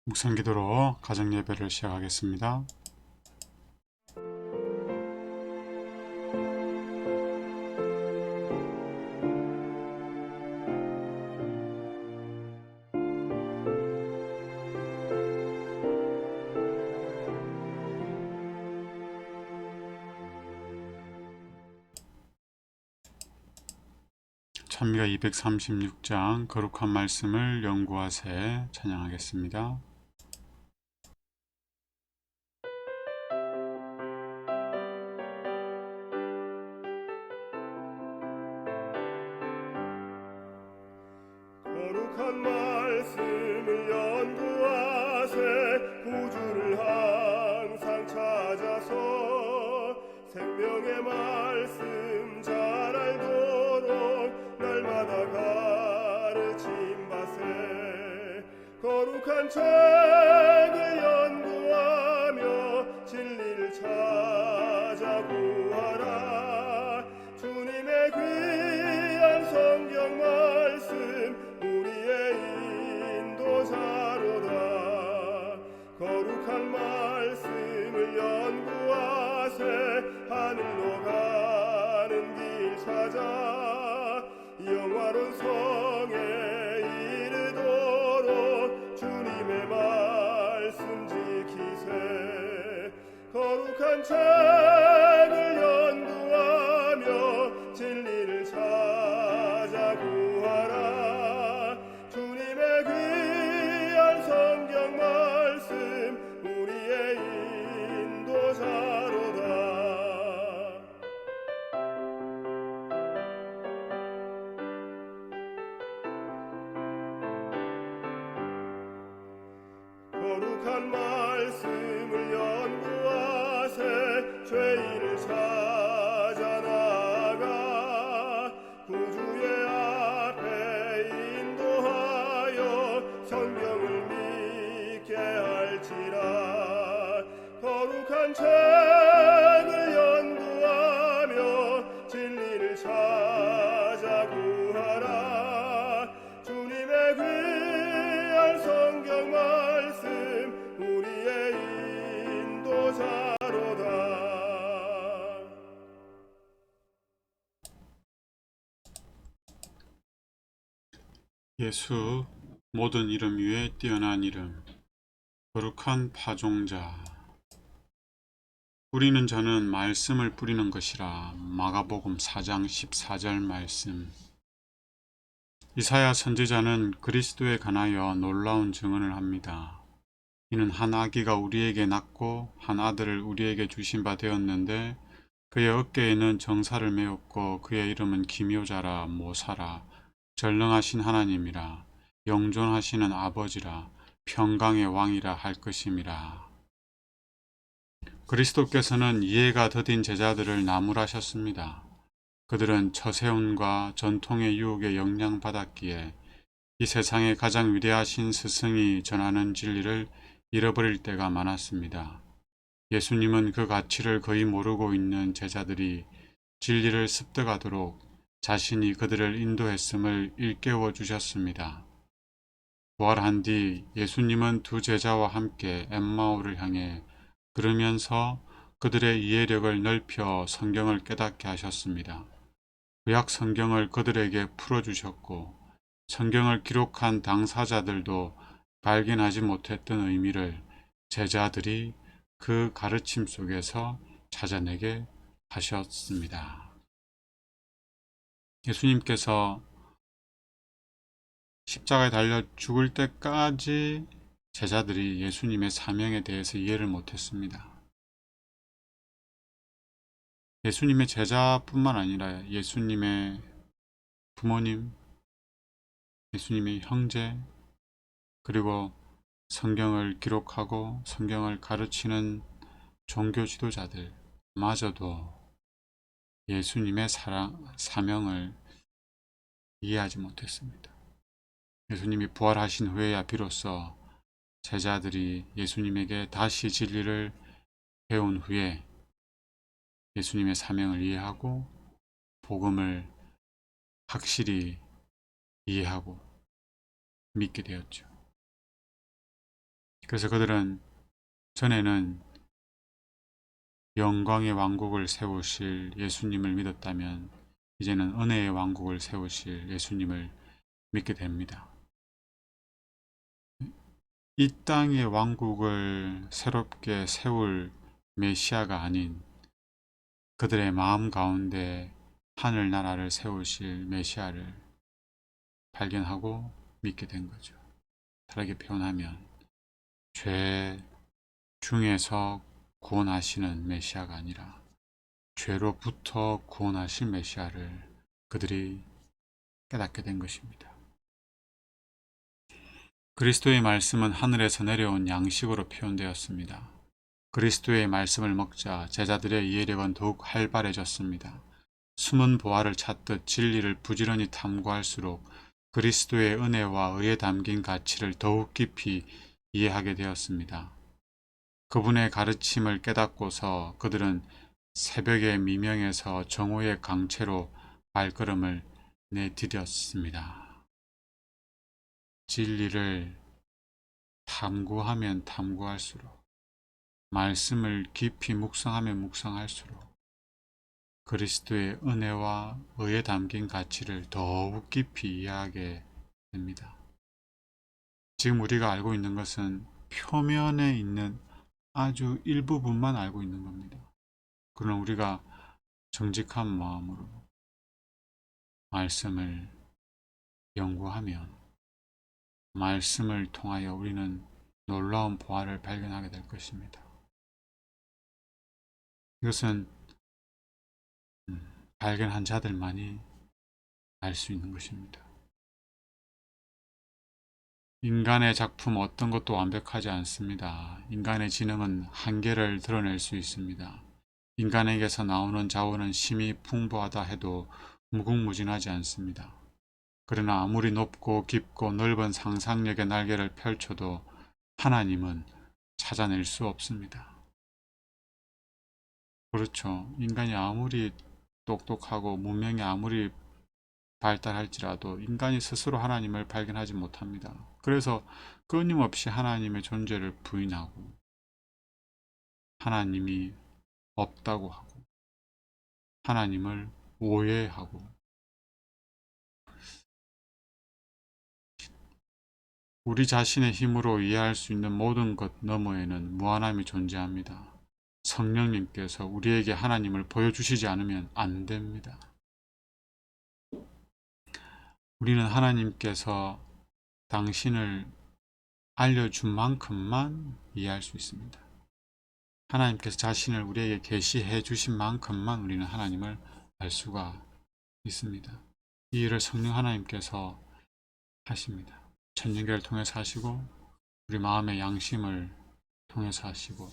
묵상 기도로 가정 예배를 시작하겠습니다. 찬미가 236장 거룩한 말씀을 연구하세 찬양하겠습니다. 거룩한 말씀을 연구하세 구주를 항상 찾아서 생명의 말씀 잘 알도록 날마다 가르침받세 거룩한 책을 연구하며 진리를 찾아 구하라 주님의 귀한 성경 말씀 우리의 인도자로다 거룩한 말씀을 연구하세 하늘로 가는 길 찾아 영화로운 성에 이르도록 주님의 말씀 지키세 거룩한 책을 연구하며 진리를 찾아 구하라 주님의 귀한 성경 말씀 우리의 인도자로다 거룩한 말씀을 연구하세 죄인을 찾아 나가 구주의 앞에 인도하여 성경을 믿게 할지라 거룩한 책을 연구하며 진리를 찾아 구하라 주님의 귀한 성경 말씀 우리의 인도자로다 예수 모든 이름 위에 뛰어난 이름 거룩한 파종자 뿌리는 자는 말씀을 뿌리는 것이라 마가복음 4장 14절 말씀 이사야 선지자는 그리스도에 관하여 놀라운 증언을 합니다. 이는 한 아기가 우리에게 낳고 한 아들을 우리에게 주신 바 되었는데 그의 어깨에는 정사를 메었고 그의 이름은 기묘자라 모사라 전능하신 하나님이라 영존하시는 아버지라 평강의 왕이라 할 것임이라. 그리스도께서는 이해가 더딘 제자들을 나무라셨습니다. 그들은 처세움과 전통의 유혹에 영향받았기에 이 세상에 가장 위대하신 스승이 전하는 진리를 잃어버릴 때가 많았습니다. 예수님은 그 가치를 거의 모르고 있는 제자들이 진리를 습득하도록 자신이 그들을 인도했음을 일깨워 주셨습니다. 부활한 뒤 예수님은 두 제자와 함께 엠마오를 향해 걸으면서 그들의 이해력을 넓혀 성경을 깨닫게 하셨습니다. 구약 성경을 그들에게 풀어주셨고 성경을 기록한 당사자들도 발견하지 못했던 의미를 제자들이 그 가르침 속에서 찾아내게 하셨습니다. 예수님께서 십자가에 달려 죽을 때까지 제자들이 예수님의 사명에 대해서 이해를 못했습니다. 예수님의 제자뿐만 아니라 예수님의 부모님, 예수님의 형제, 그리고 성경을 기록하고 성경을 가르치는 종교 지도자들마저도 예수님의 사명을 이해하지 못했습니다. 예수님이 부활하신 후에야 비로소 제자들이 예수님에게 다시 진리를 배운 후에 예수님의 사명을 이해하고 복음을 확실히 이해하고 믿게 되었죠. 그래서 그들은 전에는 영광의 왕국을 세우실 예수님을 믿었다면 이제는 은혜의 왕국을 세우실 예수님을 믿게 됩니다. 이 땅의 왕국을 새롭게 세울 메시아가 아닌 그들의 마음 가운데 하늘나라를 세우실 메시아를 발견하고 믿게 된 거죠. 다르게 표현하면 죄 중에서 구원하시는 메시아가 아니라 죄로부터 구원하실 메시아를 그들이 깨닫게 된 것입니다. 그리스도의 말씀은 하늘에서 내려온 양식으로 표현되었습니다. 그리스도의 말씀을 먹자 제자들의 이해력은 더욱 활발해졌습니다. 숨은 보화를 찾듯 진리를 부지런히 탐구할수록 그리스도의 은혜와 의에 담긴 가치를 더욱 깊이 이해하게 되었습니다. 그분의 가르침을 깨닫고서 그들은 새벽의 미명에서 정오의 강채로 발걸음을 내디뎠습니다. 진리를 탐구하면 탐구할수록, 말씀을 깊이 묵상하면 묵상할수록 그리스도의 은혜와 의에 담긴 가치를 더욱 깊이 이해하게 됩니다. 지금 우리가 알고 있는 것은 표면에 있는 아주 일부분만 알고 있는 겁니다. 그러나 우리가 정직한 마음으로 말씀을 연구하면 말씀을 통하여 우리는 놀라운 보화를 발견하게 될 것입니다. 이것은 발견한 자들만이 알 수 있는 것입니다. 인간의 작품 어떤 것도 완벽하지 않습니다. 인간의 지능은 한계를 드러낼 수 있습니다. 인간에게서 나오는 자원은 심히 풍부하다 해도 무궁무진하지 않습니다. 그러나 아무리 높고 깊고 넓은 상상력의 날개를 펼쳐도 하나님은 찾아낼 수 없습니다. 그렇죠. 인간이 아무리 똑똑하고 문명이 아무리 발달할지라도 인간이 스스로 하나님을 발견하지 못합니다. 그래서 끊임없이 하나님의 존재를 부인하고 하나님이 없다고 하고 하나님을 오해하고 우리 자신의 힘으로 이해할 수 있는 모든 것 너머에는 무한함이 존재합니다. 성령님께서 우리에게 하나님을 보여주시지 않으면 안 됩니다. 우리는 하나님께서 당신을 알려준 만큼만 이해할 수 있습니다. 하나님께서 자신을 우리에게 계시해 주신 만큼만 우리는 하나님을 알 수가 있습니다. 이 일을 성령 하나님께서 하십니다. 천년계를 통해서 하시고 우리 마음의 양심을 통해서 하시고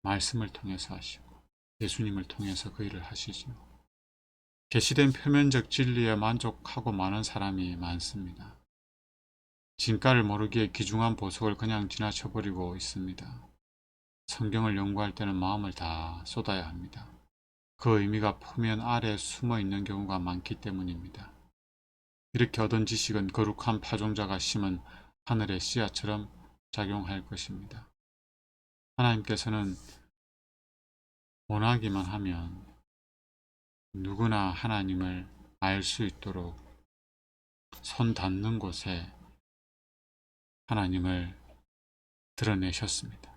말씀을 통해서 하시고 예수님을 통해서 그 일을 하시지요. 계시된 표면적 진리에 만족하고 많은 사람이 많습니다. 진가를 모르기에 귀중한 보석을 그냥 지나쳐버리고 있습니다. 성경을 연구할 때는 마음을 다 쏟아야 합니다. 그 의미가 표면 아래 숨어 있는 경우가 많기 때문입니다. 이렇게 얻은 지식은 거룩한 파종자가 심은 하늘의 씨앗처럼 작용할 것입니다. 하나님께서는 원하기만 하면 누구나 하나님을 알 수 있도록 손 닿는 곳에 하나님을 드러내셨습니다.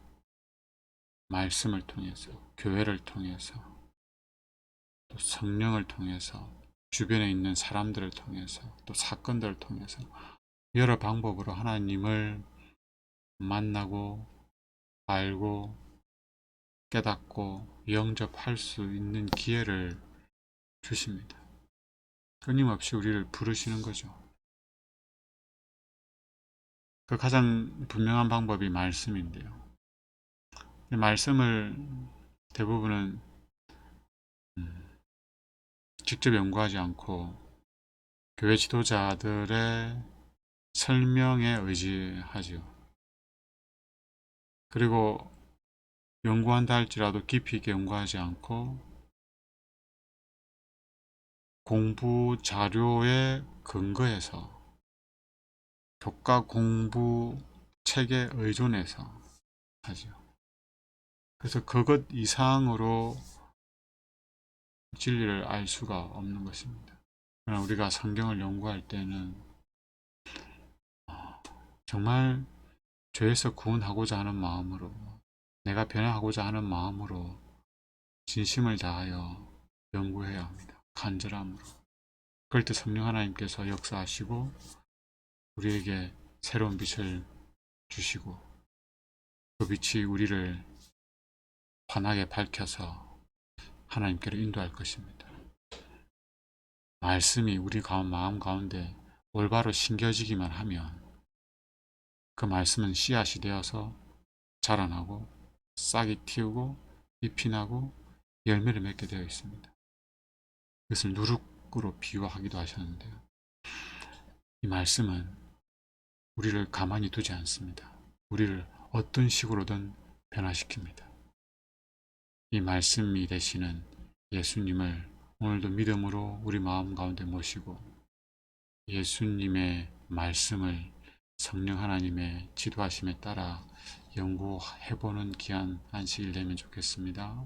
말씀을 통해서, 교회를 통해서, 또 성령을 통해서, 주변에 있는 사람들을 통해서, 또 사건들을 통해서 여러 방법으로 하나님을 만나고 알고 깨닫고 영접할 수 있는 기회를 주십니다. 끊임없이 우리를 부르시는 거죠. 그 가장 분명한 방법이 말씀인데요. 말씀을 대부분은 직접 연구하지 않고 교회 지도자들의 설명에 의지하지요. 그리고 연구한다 할지라도 깊이 있게 연구하지 않고 공부 자료에 근거해서 교과 공부 책에 의존해서 하죠. 그래서 그것 이상으로 진리를 알 수가 없는 것입니다. 그러나 우리가 성경을 연구할 때는 정말 죄에서 구원하고자 하는 마음으로, 내가 변화하고자 하는 마음으로 진심을 다하여 연구해야 합니다. 간절함으로. 그럴 때 성령 하나님께서 역사하시고 우리에게 새로운 빛을 주시고 그 빛이 우리를 환하게 밝혀서 하나님께로 인도할 것입니다. 말씀이 우리 마음 가운데 올바로 심겨지기만 하면 그 말씀은 씨앗이 되어서 자라나고 싹이 틔우고 잎이 나고 열매를 맺게 되어 있습니다. 그것을 누룩으로 비유하기도 하셨는데요. 이 말씀은 우리를 가만히 두지 않습니다. 우리를 어떤 식으로든 변화시킵니다. 이 말씀이 되시는 예수님을 오늘도 믿음으로 우리 마음 가운데 모시고 예수님의 말씀을 성령 하나님의 지도하심에 따라 연구해보는 귀한 안식일 되면 좋겠습니다.